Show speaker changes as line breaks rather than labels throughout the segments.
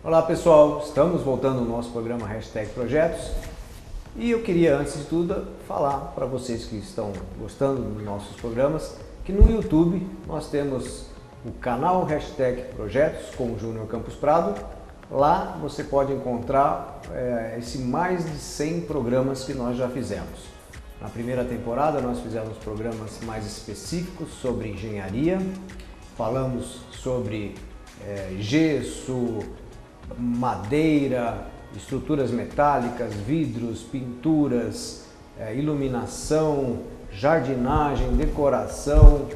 Olá pessoal, estamos voltando ao nosso programa Projetos e eu queria antes de tudo falar para vocês que estão gostando dos nossos programas que no YouTube nós temos o canal Projetos com o Júnior Campos Prado. Lá você pode encontrar esse mais de 100 programas que nós já fizemos. Na primeira temporada nós fizemos programas mais específicos sobre engenharia, falamos sobre gesso, madeira, estruturas metálicas, vidros, pinturas, iluminação, jardinagem, decoração,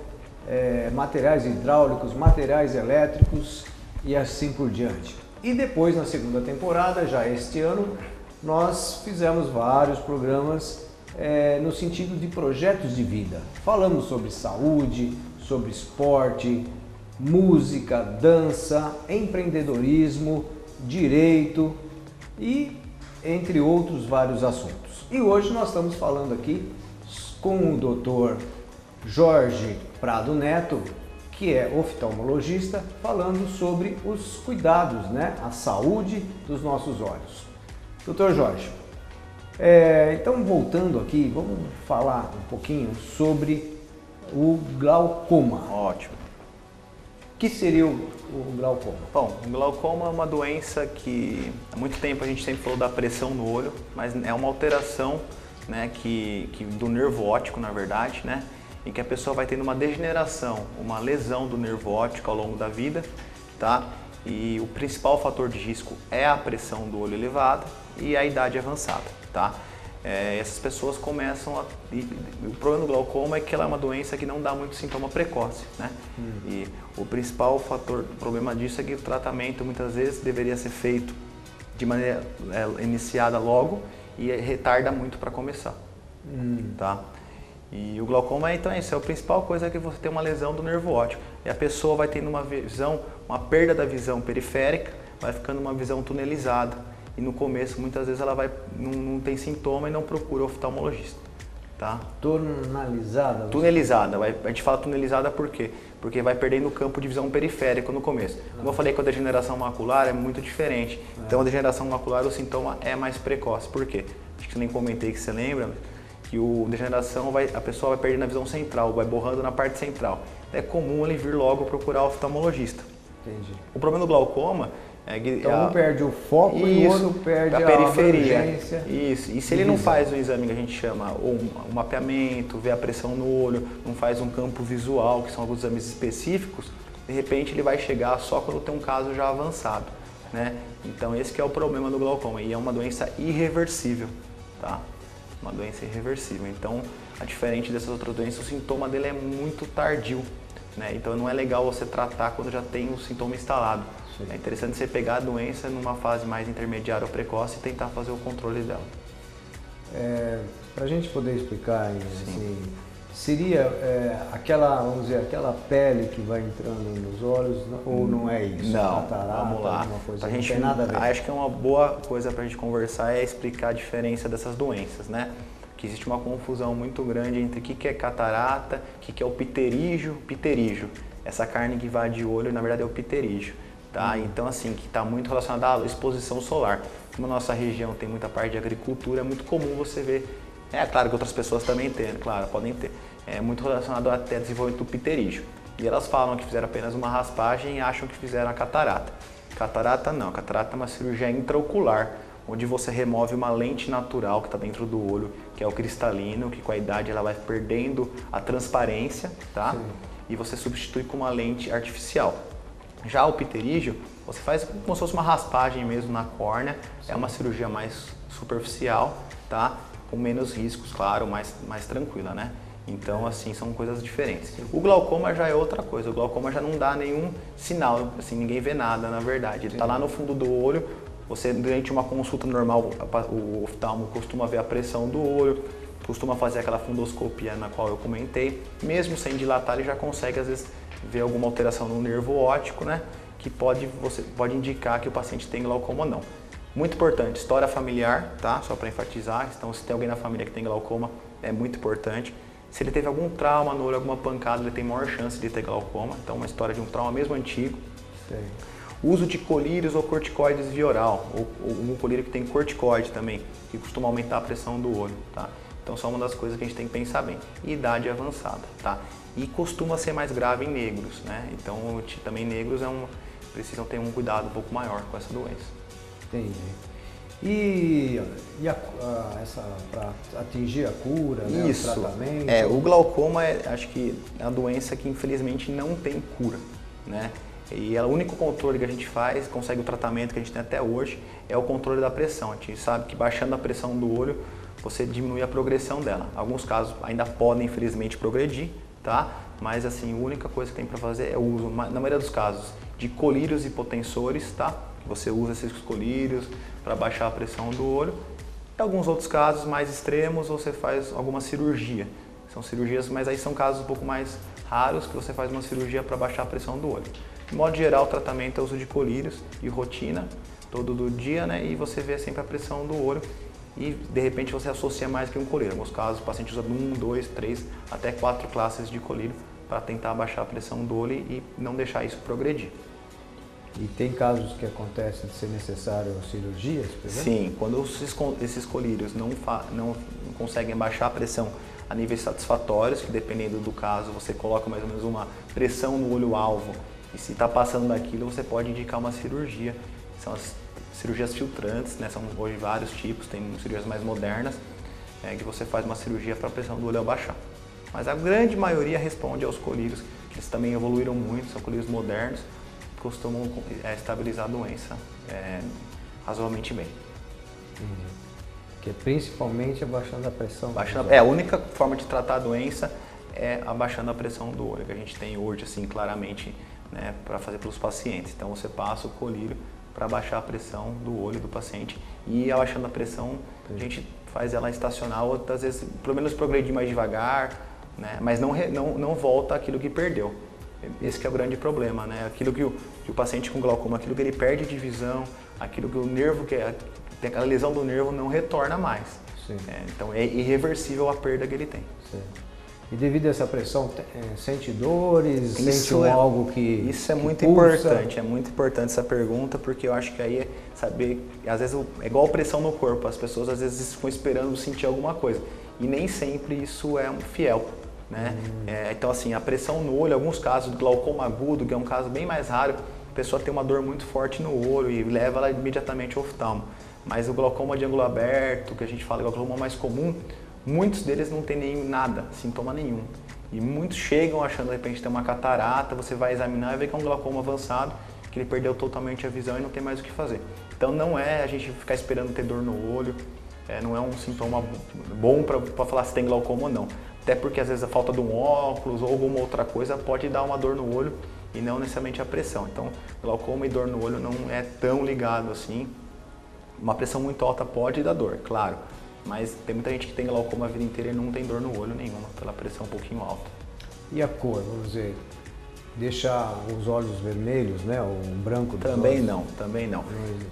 materiais hidráulicos, materiais elétricos e assim por diante. E depois, na segunda temporada, já este ano, nós fizemos vários programas no sentido de projetos de vida. Falamos sobre saúde, sobre esporte, música, dança, empreendedorismo, direito e entre outros vários assuntos. E hoje nós estamos falando aqui com o Dr. Jorge Prado Neto, que é oftalmologista, falando sobre os cuidados, a saúde dos nossos olhos. Dr. Jorge, então voltando aqui, vamos falar um pouquinho sobre o glaucoma.
Ótimo.
O que seria o glaucoma?
Bom, o glaucoma é uma doença que há muito tempo a gente sempre falou da pressão no olho, mas é uma alteração do nervo óptico, na verdade, em que a pessoa vai tendo uma degeneração, uma lesão do nervo óptico ao longo da vida, tá? E o principal fator de risco é a pressão do olho elevada e a idade avançada, tá? Essas pessoas começam a... O problema do glaucoma é que ela é uma doença que não dá muito sintoma precoce, E o principal problema disso é que o tratamento muitas vezes deveria ser feito de maneira iniciada logo e retarda muito para começar, tá? E o glaucoma então é isso, a principal coisa é que você tem uma lesão do nervo óptico e a pessoa vai tendo uma perda da visão periférica, vai ficando uma visão tunelizada. E no começo, muitas vezes, ela não tem sintoma e não procura o oftalmologista. Tá?
Tunelizada?
Tunelizada. A gente fala tunelizada por quê? Porque vai perdendo o campo de visão periférico no começo. Como eu falei com a degeneração macular, é muito diferente. Então, a degeneração macular, o sintoma é mais precoce. Por quê? Acho que eu nem comentei que você lembra, que a pessoa vai perdendo a visão central, vai borrando na parte central. É comum ele vir logo procurar o oftalmologista.
Entendi.
O problema do glaucoma
então um perde o foco e o outro perde a
periferia.
abrangência.
Isso. E se ele não faz um exame que a gente chama um mapeamento, vê a pressão no olho, não faz um campo visual, que são alguns exames específicos, de repente ele vai chegar só quando tem um caso já avançado, Então esse que é o problema do glaucoma e é uma doença irreversível, tá? Uma doença irreversível. Então, diferente dessas outras doenças, o sintoma dele é muito tardio, Então não é legal você tratar quando já tem o sintoma instalado. Sim. É interessante você pegar a doença numa fase mais intermediária ou precoce e tentar fazer o controle dela.
Para a gente poder explicar, assim, seria vamos dizer, aquela pele que vai entrando nos olhos ou não é isso?
Não,
catarata,
vamos lá.
Coisa, não tem nada a ver.
Acho que é uma boa coisa para a gente conversar é explicar a diferença dessas doenças, Que existe uma confusão muito grande entre o que é catarata, o que é o pterígio. Essa carne que invade o olho, na verdade, é o pterígio. Tá? Então, assim, que está muito relacionado à exposição solar. Como a nossa região tem muita parte de agricultura, é muito comum você ver, claro que outras pessoas também têm, claro, podem ter, é muito relacionado até desenvolvimento do pterígio. E elas falam que fizeram apenas uma raspagem e acham que fizeram a catarata. Catarata não, catarata é uma cirurgia intraocular, onde você remove uma lente natural que está dentro do olho, que é o cristalino, que com a idade ela vai perdendo a transparência, tá? Sim. E você substitui com uma lente artificial. Já o pterígio, você faz como se fosse uma raspagem mesmo na córnea, é uma cirurgia mais superficial, tá? Com menos riscos, claro, mais tranquila, Então, assim, são coisas diferentes. O glaucoma já é outra coisa, o glaucoma já não dá nenhum sinal, assim, ninguém vê nada, na verdade. Ele está lá no fundo do olho, você, durante uma consulta normal, o oftalmo costuma ver a pressão do olho, costuma fazer aquela fundoscopia na qual eu comentei, mesmo sem dilatar ele já consegue, às vezes, ver alguma alteração no nervo óptico, que pode indicar que o paciente tem glaucoma ou não. Muito importante, história familiar, tá? Só para enfatizar, então se tem alguém na família que tem glaucoma, é muito importante. Se ele teve algum trauma no olho, alguma pancada, ele tem maior chance de ter glaucoma, então uma história de um trauma mesmo antigo.
Sei.
Uso de colírios ou corticoides via oral, ou um colírio que tem corticoide também, que costuma aumentar a pressão do olho, tá? Então, são uma das coisas que a gente tem que pensar bem. E idade avançada, tá? E costuma ser mais grave em negros, né? Então, também negros precisam ter um cuidado um pouco maior com essa doença.
Entendi. E para atingir a cura, né, o tratamento?
O glaucoma acho que é uma doença que infelizmente não tem cura, né? E o único controle que a gente faz, consegue o tratamento que a gente tem até hoje, é o controle da pressão. A gente sabe que baixando a pressão do olho, você diminui a progressão dela. Alguns casos ainda podem, infelizmente, progredir, tá? Mas assim, a única coisa que tem para fazer é o uso, na maioria dos casos, de colírios hipotensores, tá? Você usa esses colírios para baixar a pressão do olho. Em alguns outros casos mais extremos, você faz alguma cirurgia. São cirurgias, mas aí são casos um pouco mais raros que você faz uma cirurgia para baixar a pressão do olho. De modo geral, o tratamento é o uso de colírios de rotina, todo do dia, né? E você vê sempre a pressão do olho e de repente você associa mais que um colírio. Em alguns casos, o paciente usa 1, 2, 3, até 4 classes de colírio para tentar baixar a pressão do olho e não deixar isso progredir.
E tem casos que acontece de ser necessário cirurgias, por exemplo?
Sim, quando esses colírios não conseguem baixar a pressão a níveis satisfatórios, que dependendo do caso você coloca mais ou menos uma pressão no olho-alvo e se está passando daquilo você pode indicar uma cirurgia. São as cirurgias filtrantes, né? São hoje vários tipos, tem cirurgias mais modernas, que você faz uma cirurgia para a pressão do olho abaixar. Mas a grande maioria responde aos colírios, que eles também evoluíram muito, são colírios modernos, costumam estabilizar a doença razoavelmente bem.
Que é principalmente abaixando a pressão.
A única forma de tratar a doença é abaixando a pressão do olho, que a gente tem hoje, assim, claramente, né, para fazer pelos pacientes. Então você passa o colírio para baixar a pressão do olho do paciente e abaixando a pressão, a gente faz ela estacionar, outras vezes, pelo menos progredir mais devagar, né, mas não volta aquilo que perdeu. Esse que é o grande problema, né? Aquilo que o paciente com glaucoma, aquilo que ele perde de visão, aquilo que o nervo, tem aquela lesão do nervo, não retorna mais. Então é irreversível a perda que ele tem.
E devido a essa pressão, sente dores, sente algo que
Isso é muito
pulsa?
importante, é muito importante essa pergunta, porque eu acho que aí é saber, às vezes é igual pressão no corpo, as pessoas às vezes ficam esperando sentir alguma coisa, e nem sempre isso é fiel. Né? Então assim, a pressão no olho, em alguns casos de glaucoma agudo, que é um caso bem mais raro, a pessoa tem uma dor muito forte no olho e leva ela imediatamente ao oftalmo. Mas o glaucoma de ângulo aberto, que a gente fala é o glaucoma mais comum, muitos deles não tem nada, sintoma nenhum. E muitos chegam achando de repente tem uma catarata, você vai examinar e vê que é um glaucoma avançado, que ele perdeu totalmente a visão e não tem mais o que fazer. Então não é a gente ficar esperando ter dor no olho, não é um sintoma bom para falar se tem glaucoma ou não. Até porque às vezes a falta de um óculos ou alguma outra coisa pode dar uma dor no olho e não necessariamente a pressão. Então, glaucoma e dor no olho não é tão ligado assim. Uma pressão muito alta pode dar dor, claro. Mas tem muita gente que tem glaucoma a vida inteira e não tem dor no olho nenhuma, pela pressão um pouquinho alta.
E a cor, vamos dizer, deixa os olhos vermelhos, né? Ou um branco dos
Também
olhos?
não, também não.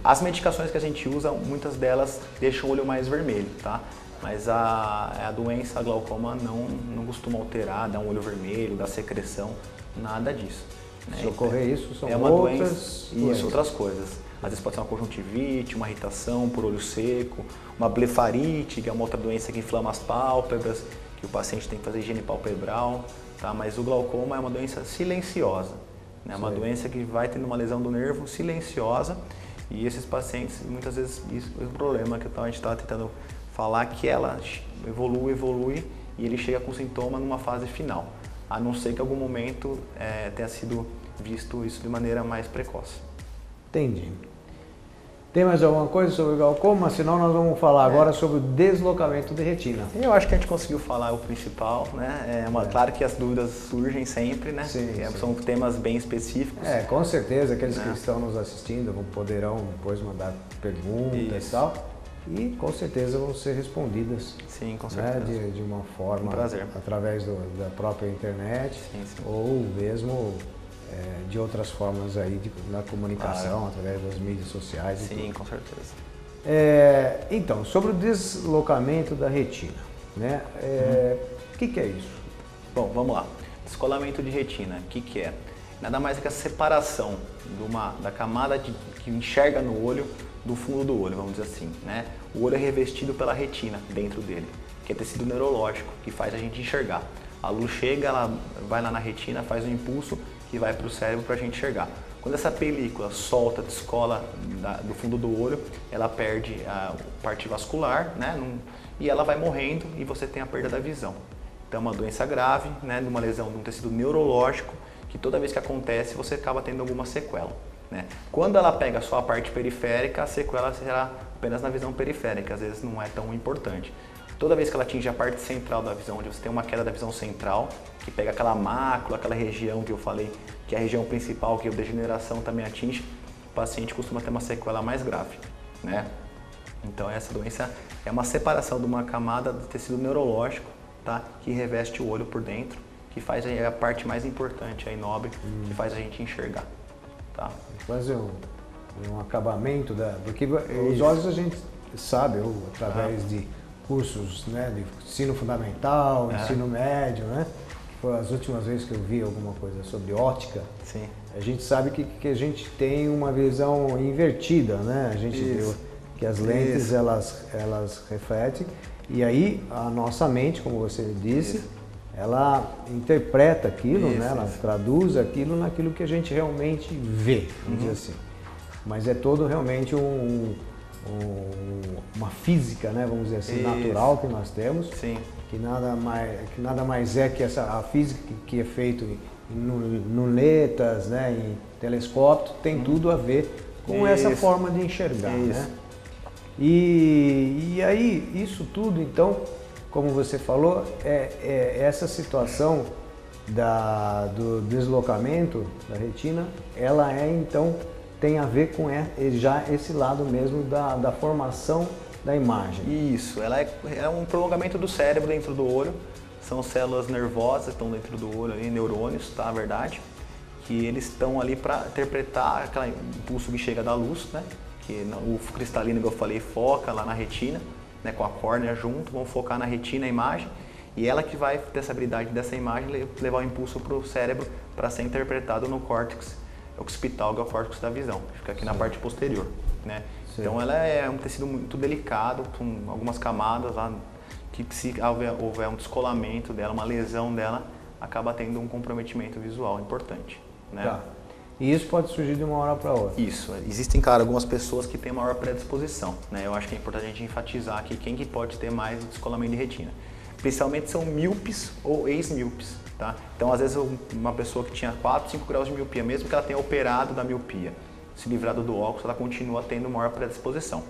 As medicações que a gente usa, muitas delas deixam o olho mais vermelho, tá? Mas a doença, a glaucoma, não costuma alterar, dar um olho vermelho, dar secreção, nada disso. Né?
Se ocorrer isso, são
outras coisas. Às vezes pode ser uma conjuntivite, uma irritação por olho seco, uma blefarite, que é uma outra doença que inflama as pálpebras, que o paciente tem que fazer higiene palpebral, tá? Mas o glaucoma é uma doença silenciosa, né? Uma doença que vai tendo uma lesão do nervo silenciosa e esses pacientes, muitas vezes, isso é o problema que a gente está tentando falar, que ela evolui e ele chega com sintoma numa fase final, a não ser que em algum momento tenha sido visto isso de maneira mais precoce.
Entendi. Tem mais alguma coisa sobre o glaucoma? Senão nós vamos falar agora sobre o deslocamento de retina.
Eu acho que a gente conseguiu falar o principal, né? Claro que as dúvidas surgem sempre, né?
Sim.
São temas bem específicos.
Com certeza, aqueles que estão nos assistindo poderão depois mandar perguntas e tal. E com certeza vão ser respondidas.
Sim, com certeza.
Né? De uma forma, através da própria internet, ou mesmo de outras formas aí na comunicação, através das mídias sociais.
Sim, com certeza.
Então, sobre o deslocamento da retina, né? O que é isso?
Bom, vamos lá. Descolamento de retina, o que é? nada mais é que a separação da camada que enxerga no olho do fundo do olho, vamos dizer assim, né? O olho é revestido pela retina dentro dele, que é tecido neurológico, que faz a gente enxergar. A luz chega, ela vai lá na retina, faz um impulso que vai para o cérebro para a gente enxergar. Quando essa película solta, descola do fundo do olho, ela perde a parte vascular, né? E ela vai morrendo e você tem a perda da visão. Então é uma doença grave, né? De uma lesão de um tecido neurológico, que toda vez que acontece você acaba tendo alguma sequela, né? Quando ela pega só a parte periférica, a sequela será apenas na visão periférica, às vezes não é tão importante. Toda vez que ela atinge a parte central da visão, onde você tem uma queda da visão central, que pega aquela mácula, aquela região que eu falei, que é a região principal, que a degeneração também atinge, o paciente costuma ter uma sequela mais grave, né? Então essa doença é uma separação de uma camada do tecido neurológico, tá? Que reveste o olho por dentro, que faz a parte mais importante, a nobre, que faz a gente enxergar, tá?
Quase um acabamento porque os olhos a gente sabe, ou através de cursos, né, de ensino fundamental, ensino médio, né? Foi as últimas vezes que eu vi alguma coisa sobre ótica.
Sim.
A gente sabe que a gente tem uma visão invertida, né? A gente viu que as lentes elas refletem e aí a nossa mente, como você disse, ela interpreta aquilo, né? Ela traduz aquilo naquilo que a gente realmente vê, vamos dizer assim. Mas é todo realmente uma física, né, vamos dizer assim, natural que nós temos, que nada mais é que a física que é feita em lunetas, né, em telescópio, tem tudo a ver com essa forma de enxergar, né? E aí, isso tudo, como você falou, essa situação do deslocamento da retina, ela tem a ver com já esse lado mesmo da formação da imagem.
Isso, ela é um prolongamento do cérebro dentro do olho, são células nervosas que estão dentro do olho, ali, neurônios, tá, a verdade, que eles estão ali para interpretar aquele impulso que chega da luz, né, que o cristalino que eu falei foca lá na retina, né, com a córnea junto, vão focar na retina a imagem, e ela que vai ter essa habilidade dessa imagem levar o impulso para o cérebro para ser interpretado no córtex occipital, que é o córtex da visão, fica aqui na parte posterior, né? Então ela é um tecido muito delicado, com algumas camadas lá, que se houver um descolamento dela, uma lesão dela, acaba tendo um comprometimento visual importante, né?
Tá. E isso pode surgir de uma hora para outra?
Isso. Existem, claro, algumas pessoas que têm maior predisposição, né? Eu acho que é importante a gente enfatizar aqui quem que pode ter mais descolamento de retina. Principalmente são míopes ou ex-míopes, tá? Então, às vezes, uma pessoa que tinha 4, 5 graus de miopia, mesmo que ela tenha operado da miopia, se livrado do óculos, ela continua tendo maior predisposição.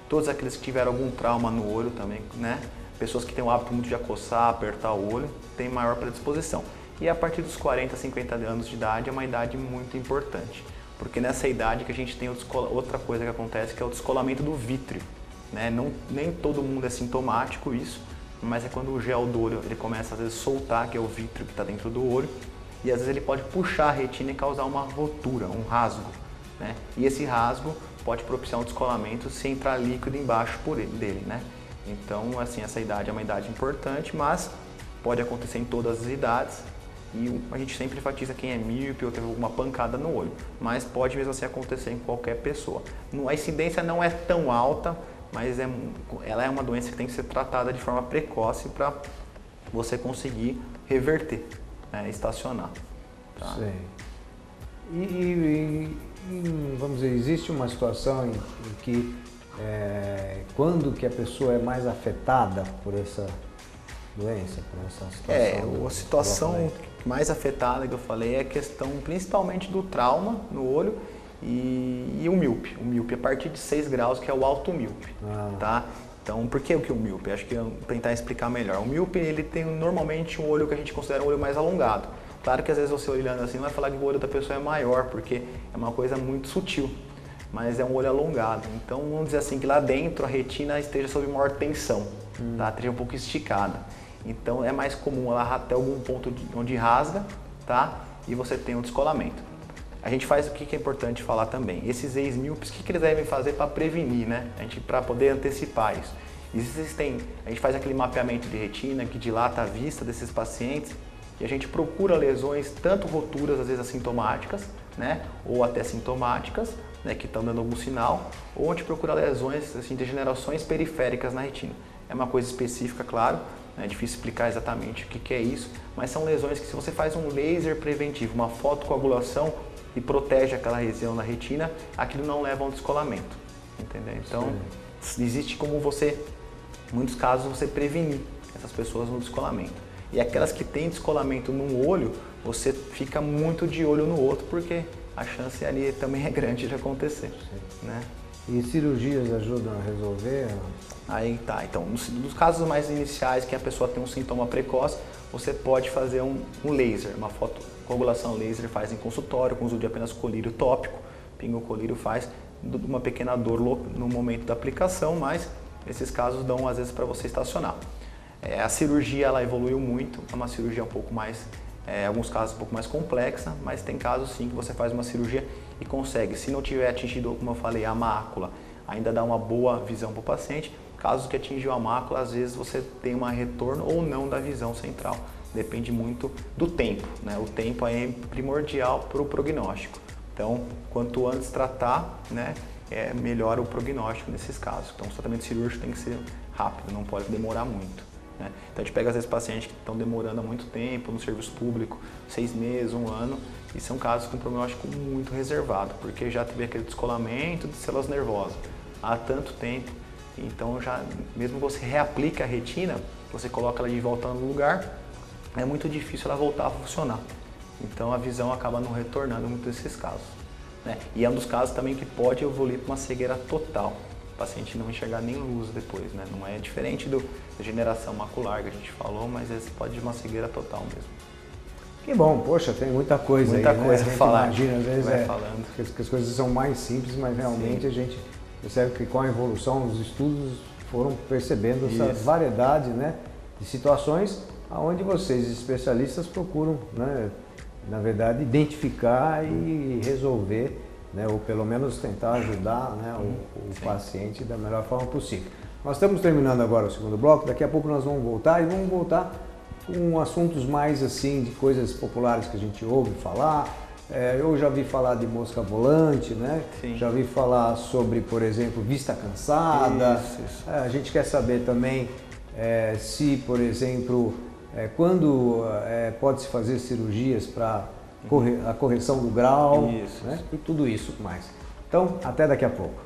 Todos aqueles que tiveram algum trauma no olho também, né? Pessoas que têm o hábito muito de acossar, apertar o olho, têm maior predisposição. E a partir dos 40, 50 anos de idade é uma idade muito importante, porque nessa idade que a gente tem outra coisa que acontece, que é o descolamento do vítreo, né? Nem todo mundo é sintomático isso, mas é quando o gel do olho ele começa às vezes a soltar, que é o vítreo que está dentro do olho, e às vezes ele pode puxar a retina e causar uma rotura, um rasgo, né? E esse rasgo pode propiciar um descolamento se entrar líquido embaixo dele, né? Então, assim, essa idade é uma idade importante, mas pode acontecer em todas as idades. E a gente sempre enfatiza quem é míope ou teve alguma pancada no olho, mas pode mesmo assim acontecer em qualquer pessoa. A incidência não é tão alta, mas ela é uma doença que tem que ser tratada de forma precoce para você conseguir reverter, né, estacionar. Tá?
Sim. E vamos dizer, existe uma situação em que quando que a pessoa é mais afetada por essa doença, por essa situação?
A situação mais afetada que eu falei é a questão principalmente do trauma no olho e o míope. O míope a partir de 6 graus, que é o alto míope, tá? Então, por que o míope? Acho que eu vou tentar explicar melhor. O míope, ele tem normalmente um olho que a gente considera um olho mais alongado. Claro que às vezes você olhando assim vai falar que o olho da pessoa é maior, porque é uma coisa muito sutil, mas é um olho alongado. Então, vamos dizer assim, que lá dentro a retina esteja sob maior tensão, tá? Esteja um pouco esticada. Então é mais comum ela até algum ponto onde rasga, tá? E você tem um descolamento. A gente faz o que é importante falar também. Esses ex-míopes, o que eles devem fazer para prevenir, né? Para poder antecipar isso. A gente faz aquele mapeamento de retina que dilata a vista desses pacientes E a gente procura lesões, tanto roturas, às vezes assintomáticas, né, ou até sintomáticas, né, que estão dando algum sinal, ou a gente procura lesões, assim, degenerações periféricas na retina. É uma coisa específica, claro, é difícil explicar exatamente o que é isso, mas são lesões que, se você faz um laser preventivo, uma fotocoagulação e protege aquela região na retina, aquilo não leva a um descolamento, entendeu? Então, existe como você, em muitos casos, você prevenir essas pessoas no descolamento. E aquelas que têm descolamento num olho, você fica muito de olho no outro, porque a chance ali também é grande de acontecer, né?
E cirurgias ajudam a resolver?
Aí tá, então, nos casos mais iniciais, que a pessoa tem um sintoma precoce, você pode fazer um laser, uma fotocoagulação laser, faz em consultório, com uso de apenas colírio tópico, pinga o colírio, faz uma pequena dor no momento da aplicação, mas esses casos dão às vezes para você estacionar. A cirurgia, ela evoluiu muito, é uma cirurgia um pouco mais, em alguns casos um pouco mais complexa, mas tem casos sim que você faz uma cirurgia e consegue, se não tiver atingido, como eu falei, a mácula, ainda dá uma boa visão para o paciente. Casos que atingiu a mácula, às vezes você tem um retorno ou não da visão central, depende muito do tempo, né? O tempo é primordial para o prognóstico, então quanto antes tratar, né, melhor o prognóstico nesses casos. Então o tratamento cirúrgico tem que ser rápido, não pode demorar muito, né? Então a gente pega às vezes pacientes que estão demorando há muito tempo no serviço público, 6 meses, 1 ano, e são casos com prognóstico muito reservado, porque já teve aquele descolamento de células nervosas há tanto tempo, então já, mesmo você reaplica a retina, você coloca ela de volta no lugar, é muito difícil ela voltar a funcionar. Então a visão acaba não retornando muito nesses casos, né? E é um dos casos também que pode evoluir para uma cegueira total. O paciente não enxergar nem luz depois, né? Não é diferente da degeneração macular que a gente falou, mas esse pode ir uma cegueira total mesmo.
Que bom, poxa, tem muita coisa
muita
aí,
coisa
né?
a falar.
Imagina, às vezes
falando.
Que as coisas são mais simples, mas realmente Sim. A gente percebe que com a evolução os estudos foram percebendo essa variedade, né, de situações onde vocês, especialistas, procuram, né, na verdade, identificar e resolver, né, ou pelo menos tentar ajudar, né, o paciente da melhor forma possível. Nós estamos terminando agora o segundo bloco, daqui a pouco nós vamos voltar com assuntos mais assim, de coisas populares que a gente ouve falar. Eu já ouvi falar de mosca volante, né?
Sim.
Já ouvi falar sobre, por exemplo, vista cansada.
Isso.
A gente quer saber também se, por exemplo, quando pode-se fazer cirurgias para a correção do grau, né? E tudo isso mais. Então, até daqui a pouco.